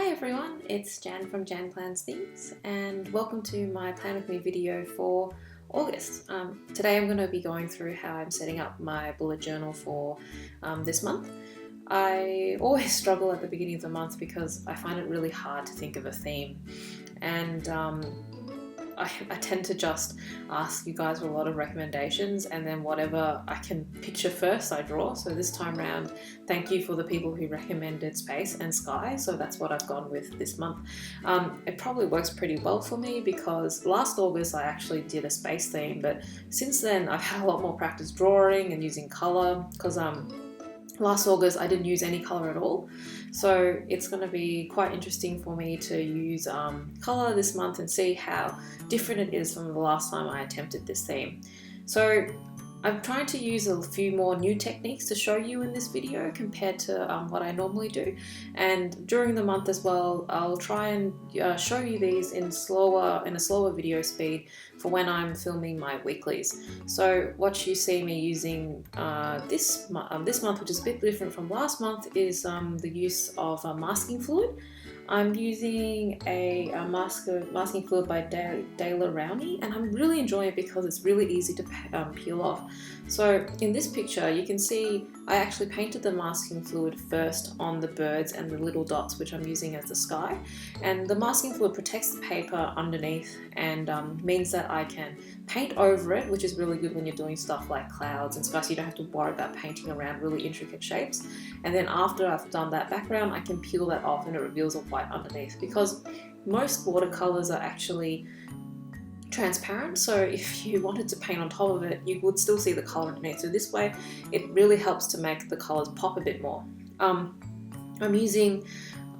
Hi everyone, it's Jan from Jannplansthings and welcome to my Plan With Me video for August. Today I'm going to be going through how I'm setting up my bullet journal for this month. I always struggle at the beginning of the month because I find it really hard to think of a theme, and I tend to just ask you guys for a lot of recommendations, and then whatever I can picture first I draw. So this time round, thank you for the people who recommended space and sky, so that's what I've gone with this month. It probably works pretty well for me because last August I actually did a space theme, but since then I've had a lot more practice drawing and using colour because last August I didn't use any colour at all. So it's going to be quite interesting for me to use colour this month and see how different it is from the last time I attempted this theme. So I'm trying to use a few more new techniques to show you in this video compared to what I normally do, and during the month as well I'll try and show you these in a slower video speed for when I'm filming my weeklies. So what you see me using this month, which is a bit different from last month, is the use of masking fluid. I'm using a masking fluid by Staedler, and I'm really enjoying it because it's really easy to peel off. So in this picture you can see I actually painted the masking fluid first on the birds and the little dots, which I'm using as the sky, and the masking fluid protects the paper underneath and means that I can paint over it, which is really good when you're doing stuff like clouds and stuff, so you don't have to worry about painting around really intricate shapes. And then after I've done that background, I can peel that off and it reveals a white underneath, because most watercolors are actually transparent, so if you wanted to paint on top of it you would still see the color underneath. So this way it really helps to make the colors pop a bit more.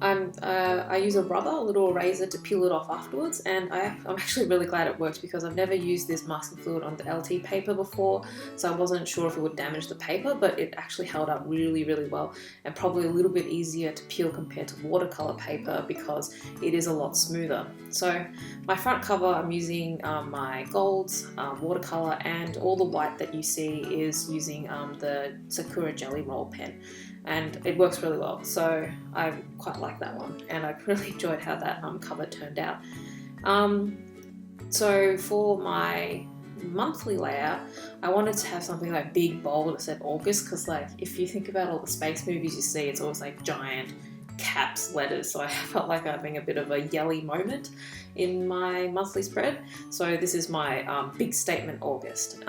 I use a rubber, a little eraser, to peel it off afterwards, and I'm actually really glad it works because I've never used this masking fluid on the LT paper before, so I wasn't sure if it would damage the paper, but it actually held up really well, and probably a little bit easier to peel compared to watercolor paper because it is a lot smoother. So my front cover, I'm using my golds, watercolor, and all the white that you see is using the Sakura jelly roll pen, and it works really well, so I quite like that one, and I really enjoyed how that cover turned out. So for my monthly layout, I wanted to have something like big, bold that said August, because like if you think about all the space movies you see, it's always like giant caps letters, so I felt like having a bit of a yelly moment in my monthly spread. So this is my big statement August.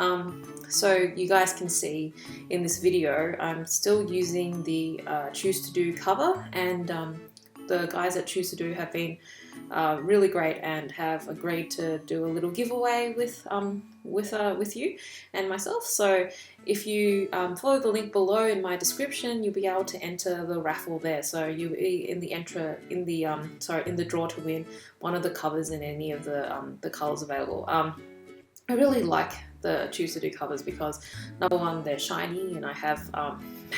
So you guys can see in this video I'm still using the Choose to Do cover, and the guys at Choose to Do have been really great and have agreed to do a little giveaway with you and myself. So if you follow the link below in my description, you'll be able to enter the raffle there. So you'll be in the draw to win one of the covers in any of the colours available. I really like the Choose to Do covers because, number one, they're shiny, and I have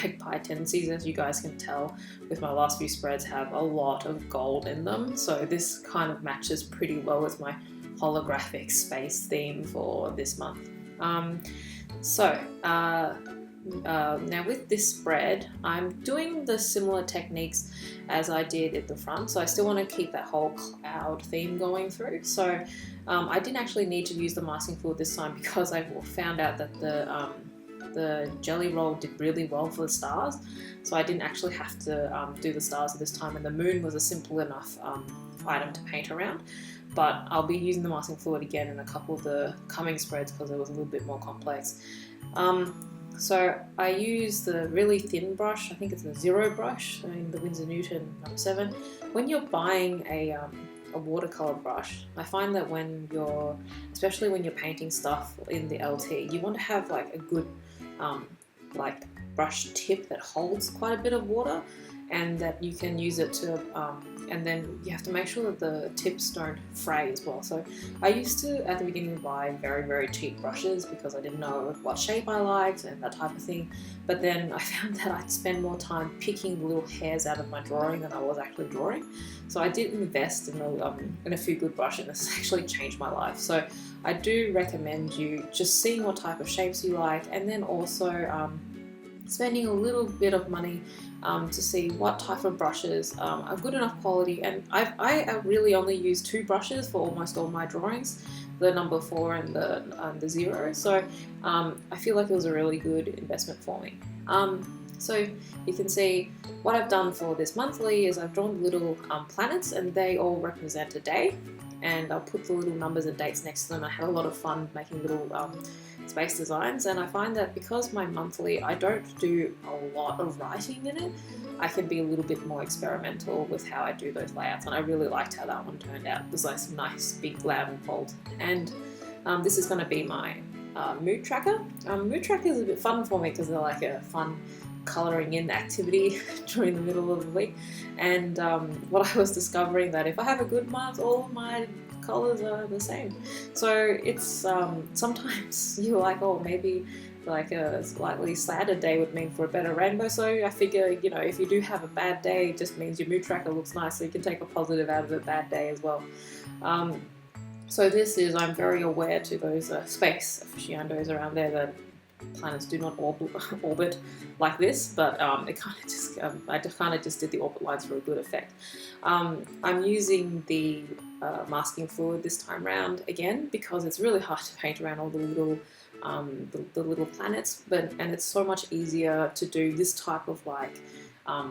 magpie tendencies, as you guys can tell with my last few spreads, have a lot of gold in them, so this kind of matches pretty well with my holographic space theme for this month. Now with this spread, I'm doing the similar techniques as I did at the front, so I still want to keep that whole cloud theme going through. So I didn't actually need to use the masking fluid this time because I found out that the jelly roll did really well for the stars, so I didn't actually have to do the stars this time, and the moon was a simple enough item to paint around. But I'll be using the masking fluid again in a couple of the coming spreads because it was a little bit more complex. So I use the really thin brush, I think it's a 0 brush, the Windsor Newton No. 7. When you're buying a watercolor brush, I find that especially when you're painting stuff in the LT, you want to have like a good brush tip that holds quite a bit of water, and that you can use it to, and then you have to make sure that the tips don't fray as well. So I used to, at the beginning, buy very cheap brushes because I didn't know what shape I liked and that type of thing, but then I found that I'd spend more time picking the little hairs out of my drawing than I was actually drawing. So I did invest in a few good brushes, and it's actually changed my life. So I do recommend you just seeing what type of shapes you like, and then also spending a little bit of money to see what type of brushes are good enough quality. And I really only use 2 brushes for almost all my drawings, the number 4 and the 0. So I feel like it was a really good investment for me. So you can see what I've done for this monthly is I've drawn little planets, and they all represent a day, and I'll put the little numbers and dates next to them. I had a lot of fun making little space designs, and I find that because my monthly, I don't do a lot of writing in it, I can be a little bit more experimental with how I do those layouts, and I really liked how that one turned out. It was like some nice big loud and bold. And this is going to be my mood tracker. Mood tracker is a bit fun for me because they're like a fun colouring in activity during the middle of the week. And what I was discovering that if I have a good month, all of my colours are the same. So it's sometimes you're like, oh, maybe like a slightly sadder day would mean for a better rainbow. So I figure, you know, if you do have a bad day, it just means your mood tracker looks nice, so you can take a positive out of a bad day as well. So this is, I'm very aware to those space aficionados around there that planets do not orbit like this, but it kind of just I kind of just did the orbit lines for a good effect. I'm using the masking fluid this time round again because it's really hard to paint around all the little little planets, and it's so much easier to do this type of like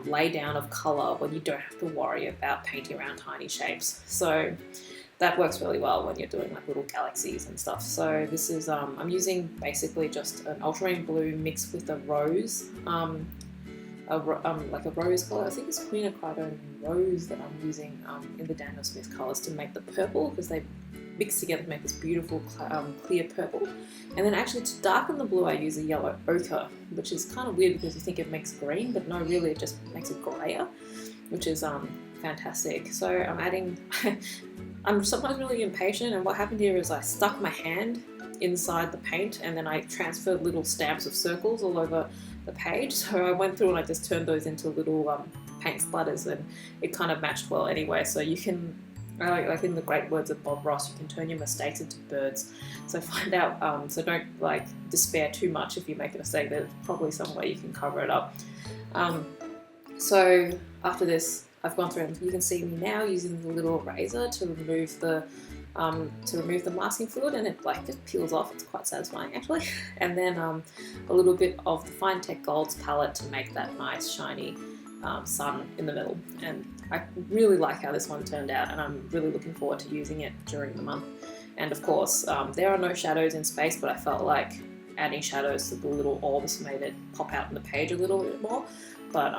lay down of color when you don't have to worry about painting around tiny shapes. So that works really well when you're doing like little galaxies and stuff. So this is, I'm using basically just an ultramarine blue mixed with a rose, like a rose colour. I think it's quinacridone rose that I'm using in the Daniel Smith colours to make the purple, because they mix together to make this beautiful clear purple. And then actually to darken the blue I use a yellow ochre, which is kind of weird because you think it makes green, but no, really it just makes it grayer, which is fantastic. So I'm adding, I'm sometimes really impatient, and what happened here is I stuck my hand inside the paint and then I transferred little stamps of circles all over the page. So I went through and I just turned those into little paint splatters, and it kind of matched well anyway. So you can, like in the great words of Bob Ross, you can turn your mistakes into birds. So find out, so don't like despair too much if you make a mistake. There's probably some way you can cover it up. So after this, I've gone through, and you can see me now using the little razor to remove the masking fluid, and it like just peels off. It's quite satisfying actually. And then a little bit of the Fine Tech Golds palette to make that nice shiny sun in the middle. And I really like how this one turned out, and I'm really looking forward to using it during the month. And of course, there are no shadows in space, but I felt like adding shadows to the little orbs made it pop out on the page a little bit more. But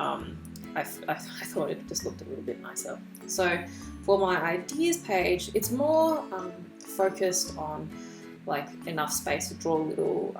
I thought it just looked a little bit nicer. So for my ideas page, it's more focused on like enough space to draw little,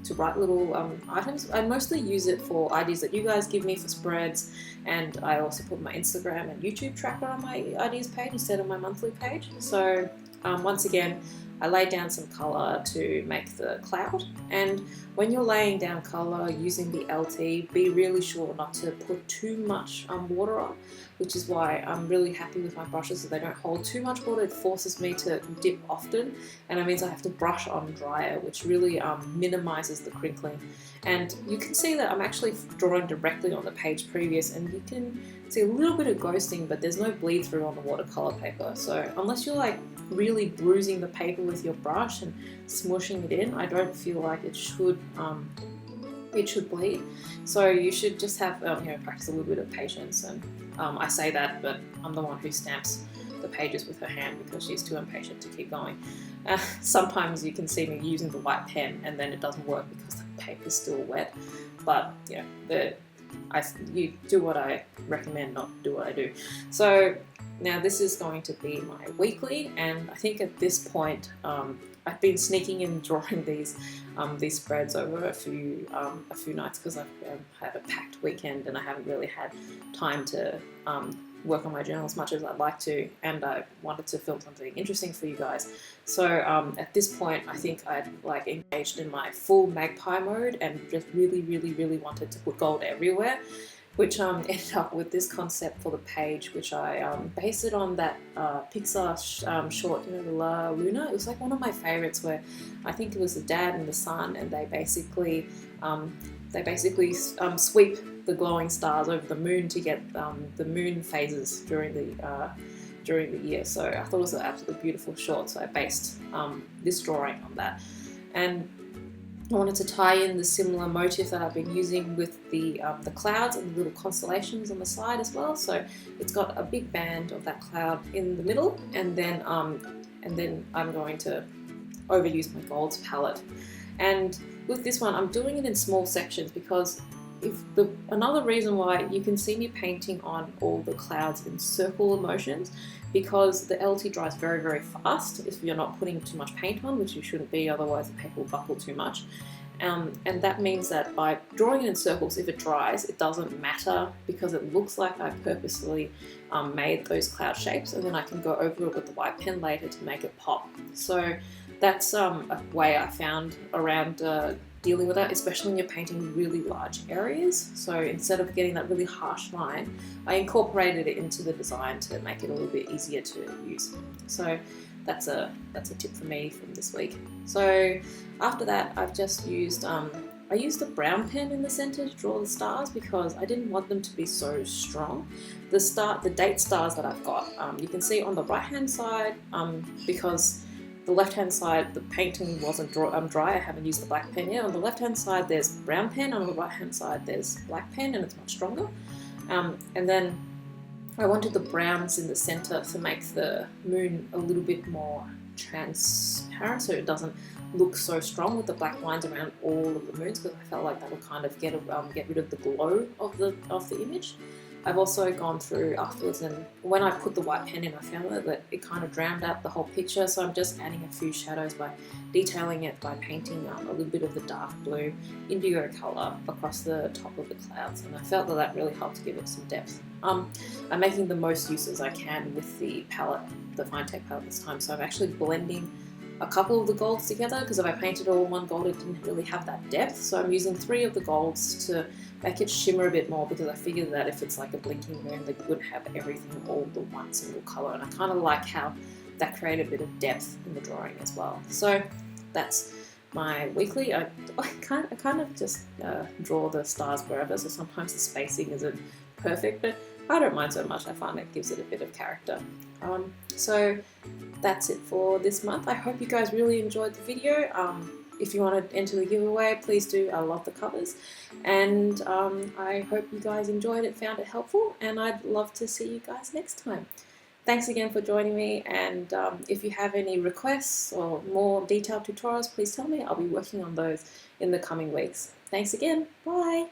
to write little items. I mostly use it for ideas that you guys give me for spreads, and I also put my Instagram and YouTube tracker on my ideas page instead of my monthly page. So once again, I laid down some colour to make the cloud, and when you're laying down colour using the LT, be really sure not to put too much water on, which is why I'm really happy with my brushes so they don't hold too much water. It forces me to dip often, and it means I have to brush on drier, which really minimises the crinkling. And you can see that I'm actually drawing directly on the page previous, and you can see a little bit of ghosting, but there's no bleed through on the watercolour paper. So unless you're like really bruising the paper with your brush and smushing it in, I don't feel like it should bleed. So you should just have practice a little bit of patience. And I say that, but I'm the one who stamps the pages with her hand because she's too impatient to keep going. Sometimes you can see me using the white pen and then it doesn't work because the paper's still wet. But you do what I recommend, not do what I do. So now this is going to be my weekly, and I think at this point I've been sneaking in drawing these spreads over a few nights because I've had a packed weekend and I haven't really had time to work on my journal as much as I'd like to, and I wanted to film something interesting for you guys. So at this point I think I'd like engaged in my full magpie mode and just really wanted to put gold everywhere, which ended up with this concept for the page, which I based it on that Pixar short, La Luna. It was like one of my favorites, where I think it was the dad and the son, and they basically they basically sweep the glowing stars over the moon to get the moon phases during the year. So I thought it was an absolutely beautiful short, so I based this drawing on that. And I wanted to tie in the similar motif that I've been using with the clouds and the little constellations on the side as well. So it's got a big band of that cloud in the middle, and then I'm going to overuse my golds palette. And with this one, I'm doing it in small sections because another reason why you can see me painting on all the clouds in circle motions, because the LT dries very, very fast if you're not putting too much paint on, which you shouldn't be, otherwise the paint will buckle too much. And that means that by drawing it in circles, if it dries, it doesn't matter because it looks like I've purposely made those cloud shapes, and then I can go over it with the white pen later to make it pop. So that's a way I found around dealing with that, especially when you're painting really large areas. So instead of getting that really harsh line, I incorporated it into the design to make it a little bit easier to use. So that's a tip for me from this week. So after that, I've just used I used a brown pen in the center to draw the stars because I didn't want them to be so strong. The date stars that I've got, you can see on the right hand side, because the left hand side, the painting wasn't dry, I haven't used the black pen yet. On the left hand side there's brown pen, on the right hand side there's black pen, and it's much stronger. And then I wanted the browns in the center to make the moon a little bit more transparent, so it doesn't look so strong with the black lines around all of the moons, because I felt like that would kind of get rid of the glow of the image. I've also gone through afterwards, and when I put the white pen in, I found that it kind of drowned out the whole picture, so I'm just adding a few shadows by detailing it by painting a little bit of the dark blue indigo colour across the top of the clouds, and I felt that really helped give it some depth. I'm making the most use as I can with the palette, the Fine-Take palette this time, so I'm actually blending a couple of the golds together, because if I painted all one gold it didn't really have that depth, so I'm using 3 of the golds to make it shimmer a bit more, because I figured that if it's like a blinking moon, they wouldn't have everything all the one single colour, and I kind of like how that created a bit of depth in the drawing as well. So that's my weekly. I kind of just draw the stars wherever, so sometimes the spacing isn't perfect, but I don't mind so much. I find it gives it a bit of character. So that's it for this month. I hope you guys really enjoyed the video. If you want to enter the giveaway, please do. I love the covers, and I hope you guys enjoyed it, found it helpful, and I'd love to see you guys next time. Thanks again for joining me, and if you have any requests or more detailed tutorials, please tell me. I'll be working on those in the coming weeks. Thanks again. Bye!